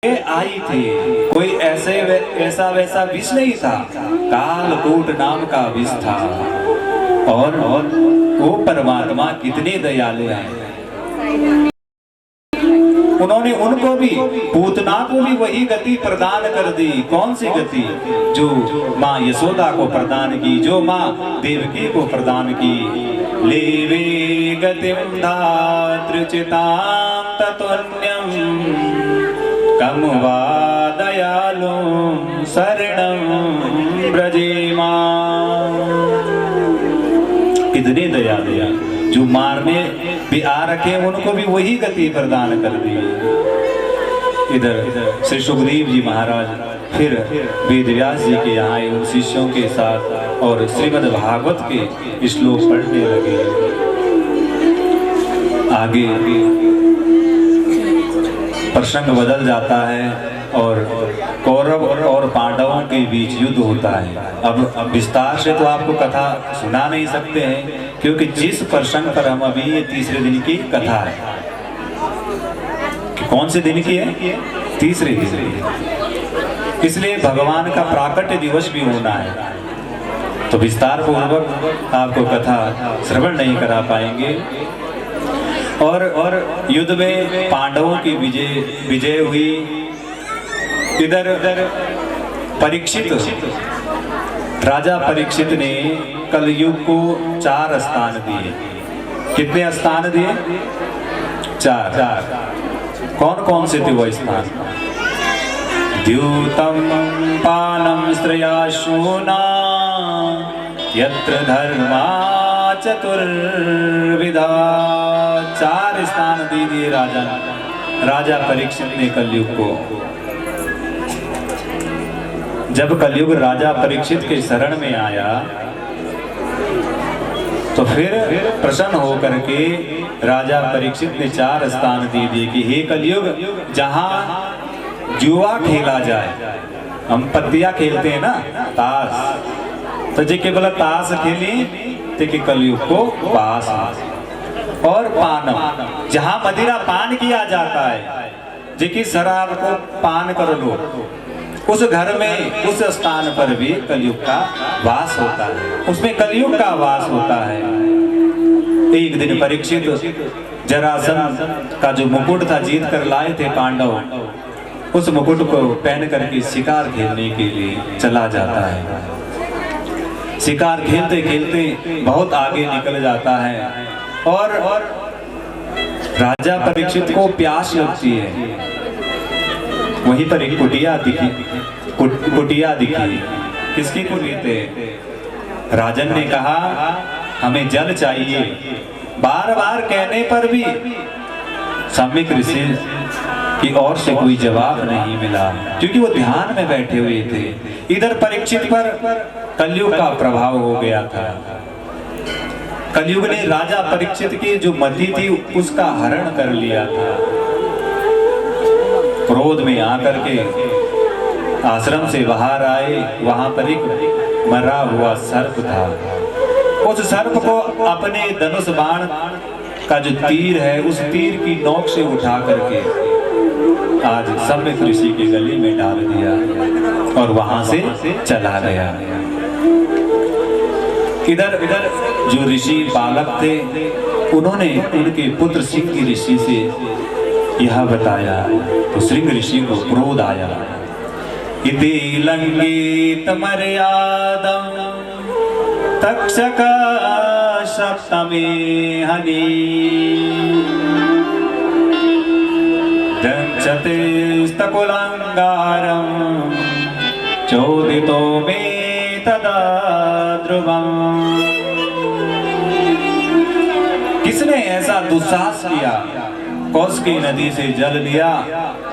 आई थी, कोई ऐसा वैसा विष नहीं था, कालकूट नाम का विष था। और वो परमात्मा कितने दयालु हैं, उन्होंने उनको भी, पूतना को भी वही गति प्रदान कर दी। कौन सी गति? जो माँ यशोदा को प्रदान की, जो माँ देवकी को प्रदान की। लेवे गतिम धातृचितां ततोन्यं कम वा दयालु शरणं ब्रजेमा। कितने दयालु, जो मारने भी आ रखे उनको भी वही गति प्रदान कर दी। इधर श्री सुखदेव जी महाराज फिर वेदव्यास जी के यहाँ उन शिष्यों के साथ और श्रीमद् भागवत के श्लोक पढ़ने लगे। आगे प्रसंग बदल जाता है और कौरव और पांडवों के बीच युद्ध होता है। अब विस्तार से तो आपको कथा सुना नहीं सकते हैं, क्योंकि जिस प्रसंग पर हम अभी, ये तीसरे दिन की कथा है। कौन से दिन की है? तीसरे दिन। इसलिए भगवान का प्राकट्य दिवस भी होना है, तो विस्तार पूर्वक आपको कथा श्रवण नहीं करा पाएंगे। और युद्ध में पांडवों की विजय हुई। इधर परीक्षित, राजा परीक्षित ने कलयुग को 4 स्थान दिए। कितने स्थान दिए? 4। कौन कौन से थे वो स्थान? द्यूतम पानम स्त्रयाशूना यत्र धर्मा चतुर्विधा। 4 स्थान दे दिए राजा परीक्षित ने कलयुग को। जब कलयुग राजा परीक्षित के शरण में आया तो फिर प्रसन्न होकर के राजा परीक्षित ने 4 स्थान दे दिए कि हे कलयुग, जहां जुआ खेला जाए, हम पत्तियां खेलते हैं ना, ताश, तो जे केवल ताश खेली तो कलयुग को पास। और पानम, जहां मदिरा पान किया जाता है, जे कि शराब को पान कर लो, उस घर में, उस स्थान पर भी कलयुग का वास होता है, उसमें कलयुग का वास होता है। एक दिन परीक्षित जरासंध का जो मुकुट था जीत कर लाए थे पांडव, उस मुकुट को पहन करके शिकार खेलने के लिए चला जाता है। शिकार खेलते खेलते बहुत आगे निकल जाता है और राजा परीक्षित को प्यास लगती है। वहीं पर एक कुटिया दिखी। किसकी कुटी थे? राजन ने कहा हमें जल चाहिए। बार बार कहने पर भी सम्यक ऋषि की ओर से कोई जवाब नहीं मिला, क्योंकि वो ध्यान में बैठे हुए थे। इधर परीक्षित पर कलयुग का प्रभाव हो गया था। कलयुग ने राजा परीक्षित की जो मति थी उसका हरण कर लिया था। क्रोध में आकर के आश्रम से बाहर आए, वहां पर एक मरा हुआ सर्प था। उस सर्प को अपने धनुष बाण का जो तीर है, उस तीर की नोक से उठा करके आज सम्यक ऋषि के गले में डाल दिया और वहां से चला गया। इधर जो ऋषि बालक थे, उन्होंने उनके पुत्र सिंह ऋषि से यह बताया तो सिंह ऋषि को क्रोध आया। इति लंघित मर्यादं तक्षक सप्तमे हनि दंशते स्तकुलंगारं चोदितो मे तदा ध्रुवम्। किसने ऐसा दुस्साहस किया? कौशिकी नदी से जल लिया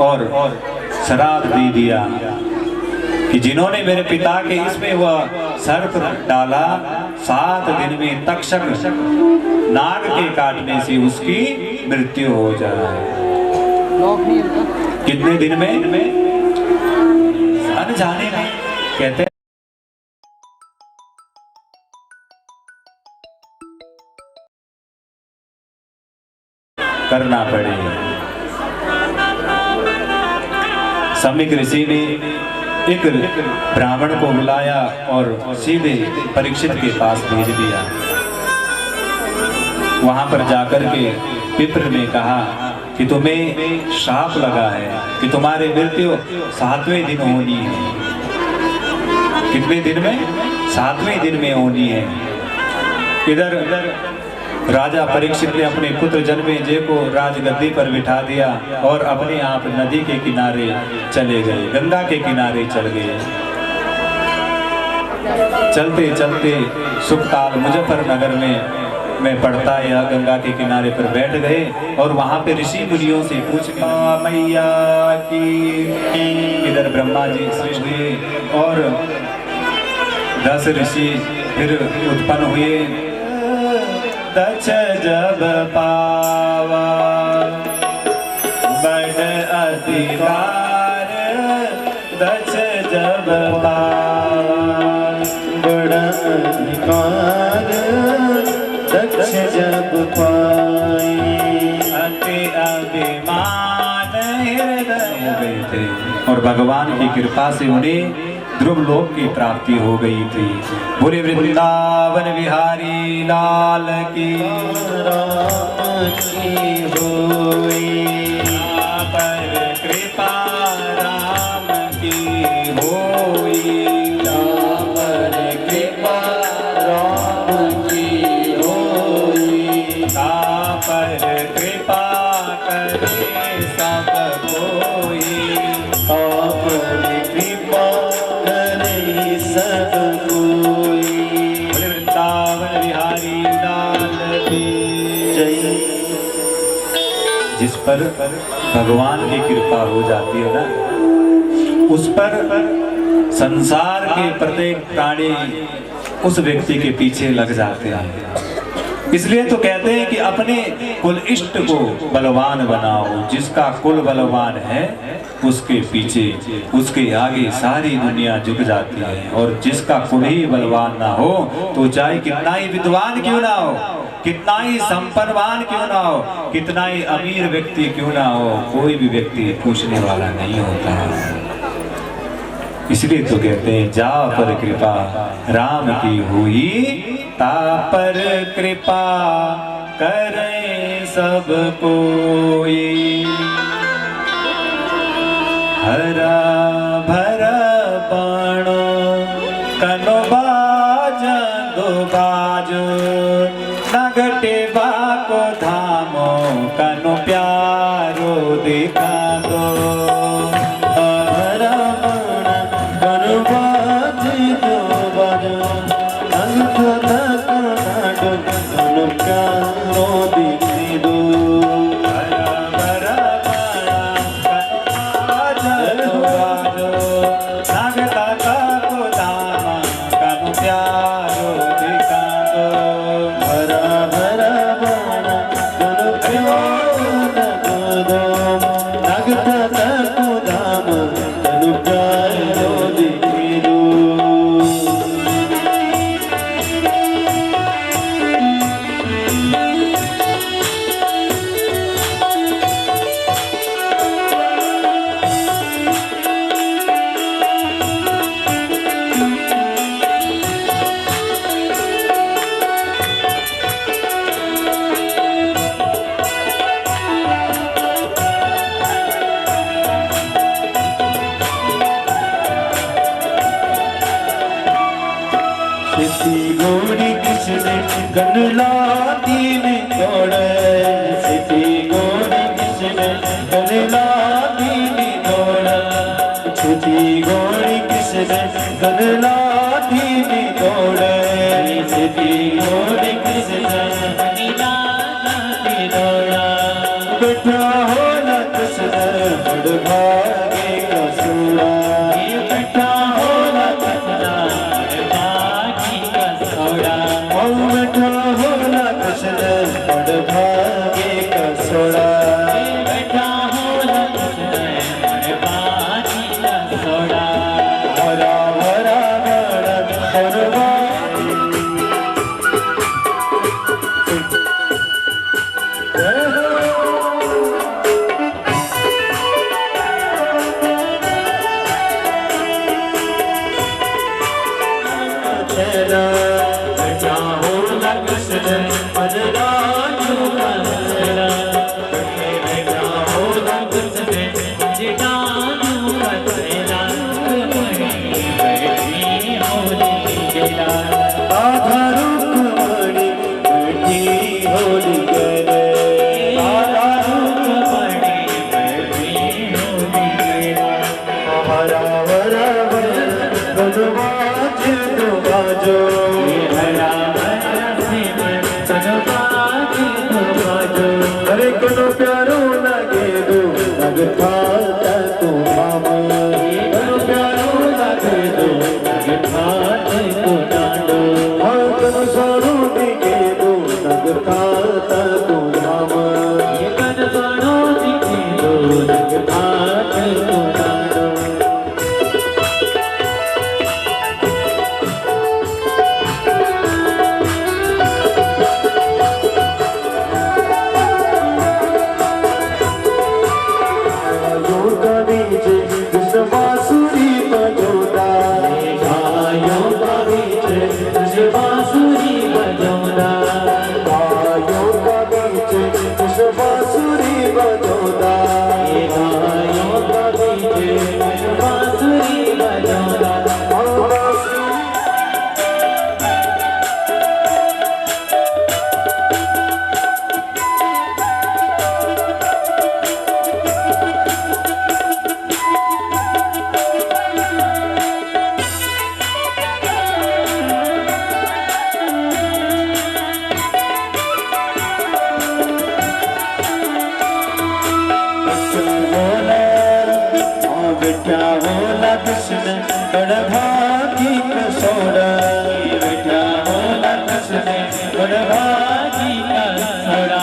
और शराब दे दिया कि जिन्होंने मेरे पिता के इसमें वह सर्प डाला, 7 दिन में तक्षक नाग के काटने से उसकी मृत्यु हो जाए। कितने दिन में? अनजाने में कहते करना पड़े। सम्यक ऋषि ने एक ब्राह्मण को बुलाया और सीधे परीक्षित के पास भेज दिया। वहां पर जाकर के पितर ने कहा कि तुम्हें शाप लगा है कि तुम्हारी मृत्यु 7वें दिन होनी है। कितने दिन में? 7वें दिन में होनी है। इधर राजा परीक्षित ने अपने पुत्र जन्मेजय को राजगद्दी पर बिठा दिया और अपने आप नदी के किनारे चले गए, गंगा के किनारे चल गए। चलते चलते सुखताल मुजफ्फरनगर में पड़ता है, यह गंगा के किनारे पर बैठ गए और वहां पे ऋषि मुनियों से पूछ मैया की। इधर ब्रह्मा जी हुए और 10 ऋषि फिर उत्पन्न हुए। दक्ष जब पावा बड़ अधिकार, दक्ष जब पावा बड़ अधिकार, दक्ष जब पाए अति अभिमान हृदय हो गए थे और भगवान की कृपा से उन्हें ध्रुव लोक की प्राप्ति हो गई थी। बोले वृंदावन बिहारी लाल की होई, पर कृपा राम की होई, पर कृपा राम की होई, पर कृपा करे सब कोई, पर कृपा करे सब कोई। बोले वृंदावन बिहारी लाल की जय। जिस पर भगवान की कृपा हो जाती है ना, उस पर संसार के प्रत्येक प्राणी उस व्यक्ति के पीछे लग जाते हैं। इसलिए तो कहते हैं कि अपने कुल इष्ट को बलवान बनाओ। जिसका कुल बलवान है उसके पीछे, उसके आगे सारी दुनिया झुक जाती है। और जिसका कुल ही बलवान ना हो तो चाहे कितना ही विद्वान क्यों ना हो, कितना ही संपन्नवान क्यों ना हो, कितना ही अमीर व्यक्ति क्यों ना हो, कोई भी व्यक्ति पूछने वाला नहीं होता है। इसलिए तो कहते हैं जा पर कृपा राम की हुई, ता पर कृपा करें सब कोई। हरा भरा बाणो कनो बाज दो बाज, नगटे बाको धामो कनो प्यारो दिखा दो। हरा बाण कनो बाज दो बाज, अंत तक नाडो कनो प्यारो दिखी दो। हरा भरा बाणा कनो बाज दो बाज, नगटा बाको धामा कनो प्यारो दिखा दो। हरा भरा बाण कनो प्यारो दो, नगता तको धाम कनो प्यारो दिखी दो। सिद्धि गोरी कृष्ण गनलाती में दौड़े, सिद्धि गोरी कृष्ण गनलाती में दौड़े, सिद्धि गोरी कृष्ण गनलाती में दौड़े, सिद्धि गोरी कृष्ण गनलाती दौड़ा। बैठा हो न कृष्ण बड़ भागे का सूरा, बैठा हो न कृष्ण बैठा हो न कृष्ण बड़ भागे का सोड़ा, बैठा हो न कृष्ण बड़ भागे का सोड़ा। हरा भरा बड़ा हरवा बांसुरी बजाना बेटा होला कृष्ण बड़भागी कसोड़ा बेटा होला कृष्ण बड़भागी कसोड़ा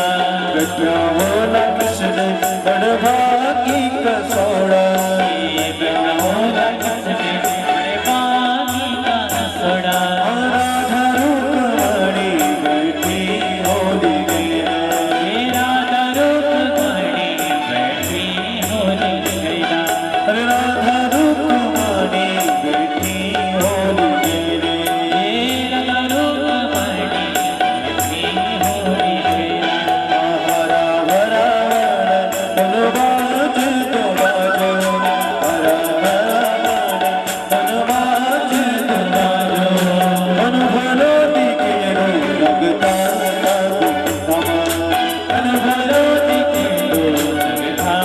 बेटा होला कृष्ण बड़भागी कसोड़ा बेटा होला कृष्ण बड़भागी कसोड़ा राधा रुक्मणी बैठी होली गैया राधा रुक्मणी बैठी होली गैया राधा रुक्मणी बैठी होली गैया राधा रुक्मणी बैठी होली गैया हरा हरा धनबाज तो बाजो हरा हरा धनबाज तो बाजो मन भलो दिखे रो लगता मन भलो दिखे रो लगता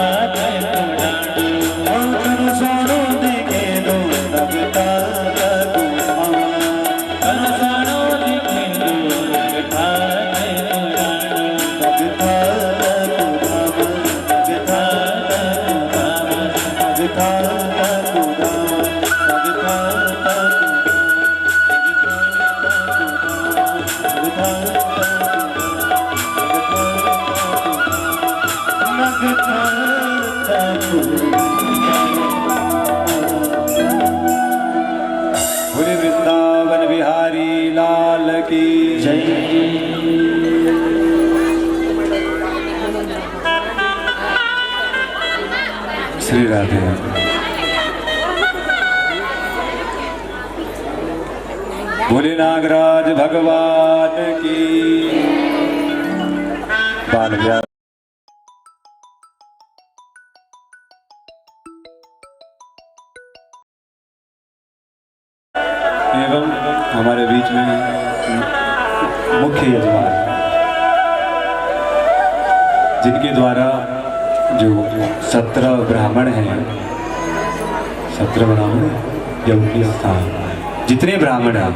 सोनो देखे दो लगता सोनो देखे दो लगता बोले वृंदावन बिहारी लाल की जय श्री राधे। बोले नागराज भगवान की बाल व्यास एवं हमारे बीच में मुख्य यजमान जिनके द्वारा जो 17 ब्राह्मण हैं 17 ब्राह्मण यज्ञ स्थान जितने ब्राह्मण हैं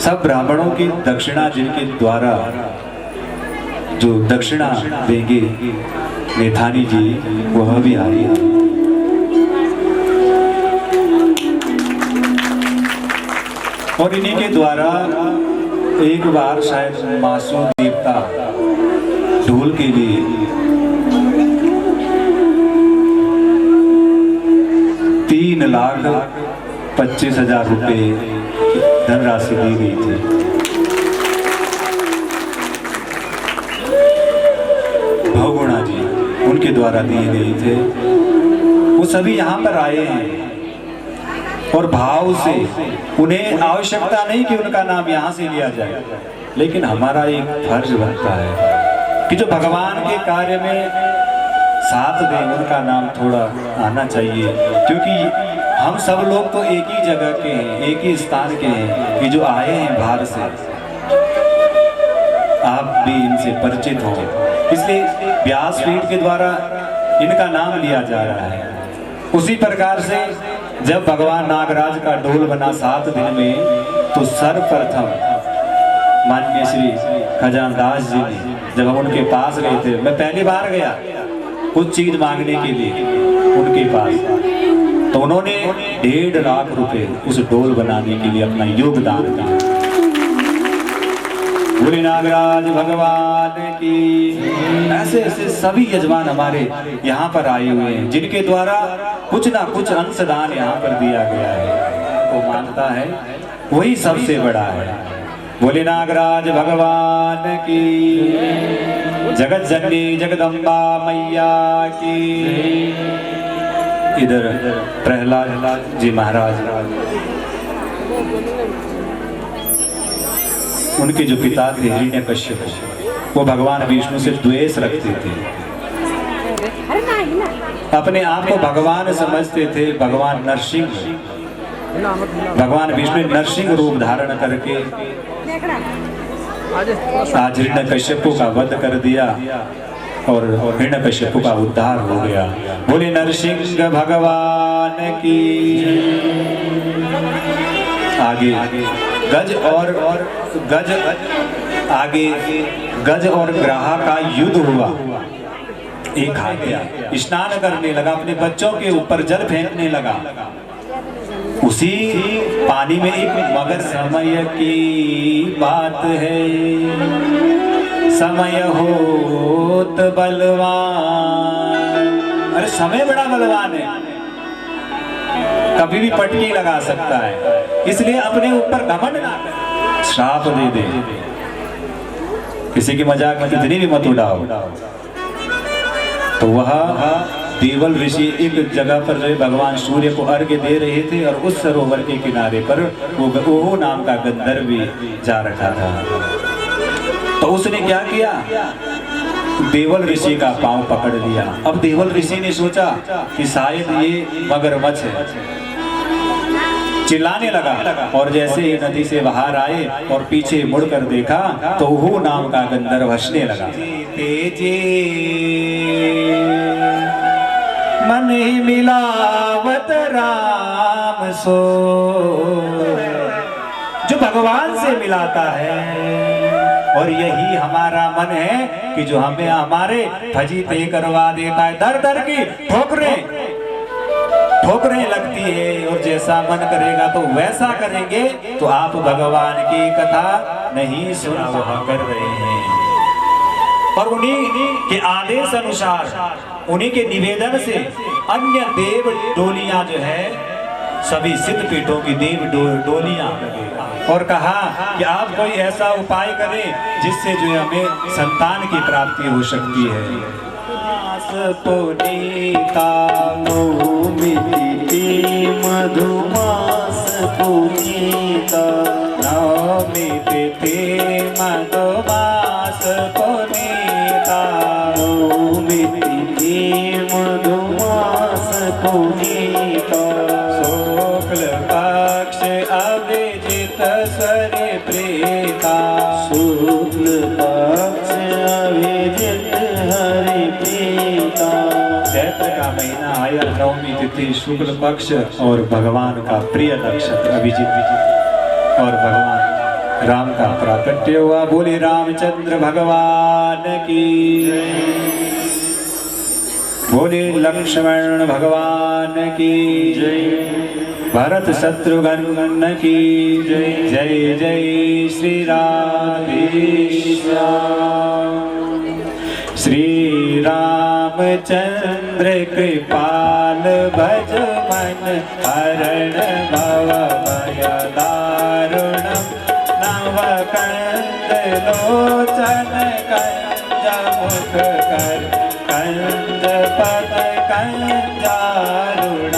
सब ब्राह्मणों की दक्षिणा जिनके द्वारा जो दक्षिणा देंगे नेथानी जी वह भी आई है। और इन्हीं के द्वारा एक बार शायद मासूम देवता ढोल के लिए 3,25,000 रुपए धनराशि दी गई थी। भगुणा जी उनके द्वारा दिए गए थे। वो सभी यहाँ पर आए हैं और भाव से उन्हें आवश्यकता नहीं कि उनका नाम यहाँ से लिया जाए, लेकिन हमारा एक फर्ज बनता है कि जो भगवान के कार्य में साथ दें उनका नाम थोड़ा आना चाहिए, क्योंकि हम सब लोग तो एक ही जगह के हैं, एक ही स्थान के हैं कि जो आए हैं बाहर से। आप भी इनसे परिचित हो, इसलिए व्यासपीठ के द्वारा इनका नाम लिया जा रहा है। उसी प्रकार से जब भगवान नागराज का डोल बना 7 दिन में, तो सर्वप्रथम माननीय श्री खजानदास जी ने, जब हम उनके पास गए थे, मैं पहली बार गया कुछ चीज मांगने के लिए उनके पास, तो उन्होंने 1.5 लाख रुपए उस डोल बनाने के लिए अपना योगदान दिया। बोले नागराज भगवान की। ऐसे ऐसे सभी यजमान हमारे यहाँ पर आए हुए हैं, जिनके द्वारा कुछ ना कुछ अंशदान यहाँ पर दिया गया है। वो मानता है वही सबसे बड़ा है। बोले नागराज भगवान की। जगत जननी जगदम्बा मैया की। इधर प्रहलाद जी महाराज, उनके जो पिता थे हिरण्यकश्यप, वो भगवान विष्णु से द्वेष रखते थे। अपने आप को भगवान समझते थे। भगवान नरसिंह, भगवान विष्णु ने नरसिंह रूप धारण करके आज हिरण्यकश्यपु का वध कर दिया और हिरण्यकश्यपु का उद्धार हो गया। बोले नरसिंह भगवान की। आगे गज और गज, आगे गज और ग्राह का युद्ध हुआ। एक आ गया, स्नान करने लगा, अपने बच्चों के ऊपर जल फेंकने लगा। उसी पानी में एक मगर, समय की बात है, समय होत बलवान। अरे समय बड़ा बलवान है, कभी भी पटकी लगा सकता है, इसलिए अपने ऊपर घमंड ना कर, श्राप दे दे। किसी की मजाक में इतनी भी मत उड़ाओ। तो वह देवल ऋषि एक जगह पर जो भगवान सूर्य को अर्घ्य दे रहे थे और उस सरोवर के किनारे पर वो नाम का गंधर्व भी जा रखा था। तो उसने क्या किया, देवल ऋषि का पांव पकड़ लिया। अब देवल ऋषि ने सोचा कि शायद ये मगरमच्छ है, चिल्लाने लगा और जैसे ही नदी से बाहर आए और पीछे मुड़कर देखा तो वो नाम का गंधर्व हंसने लगा। तेजे मन ही मिलावत राम सो, जो भगवान से मिलाता है। और यही हमारा मन है कि जो हमें हमारे फजीते करवा देता है। दर दर की ठोकरें लगती है और जैसा मन करेगा तो वैसा करेंगे। तो आप भगवान की कथा नहीं सुना कर रहे हैं। और उन्हीं के आदेश अनुसार, उन्हीं के निवेदन से अन्य देव डोलियां जो है, सभी सिद्ध पीठों की देव डोलियां, और कहा कि आप कोई ऐसा उपाय करें जिससे जो हमें संतान की प्राप्ति हो सकती है। पुनीता मधुमास पुनीता, नवमी तिथि मधुमास पुनीता, नवमी तिथि मधुमास पुनीता, शुक्ल पक्ष अभिजित स्वर प्रीता, शुक्ल पक्ष अभिजित हरि प्रीता। चैत्र का महीना आया, नवमी तिथि शुक्ल पक्ष और भगवान का प्रिय नक्षत्र अभिजित और भगवान राम का प्राकट्य हुआ। बोले रामचंद्र भगवान की, बोले लक्ष्मण भगवान की जय, भरत शत्रुघ्न की जय। जय जय श्री राधेश्याम। श्री रामचंद्र कृपाल भज मन हरण भव भय दारुणम, नव कंद लोचन कंज मुख कर, कंज पद कंजारुणम।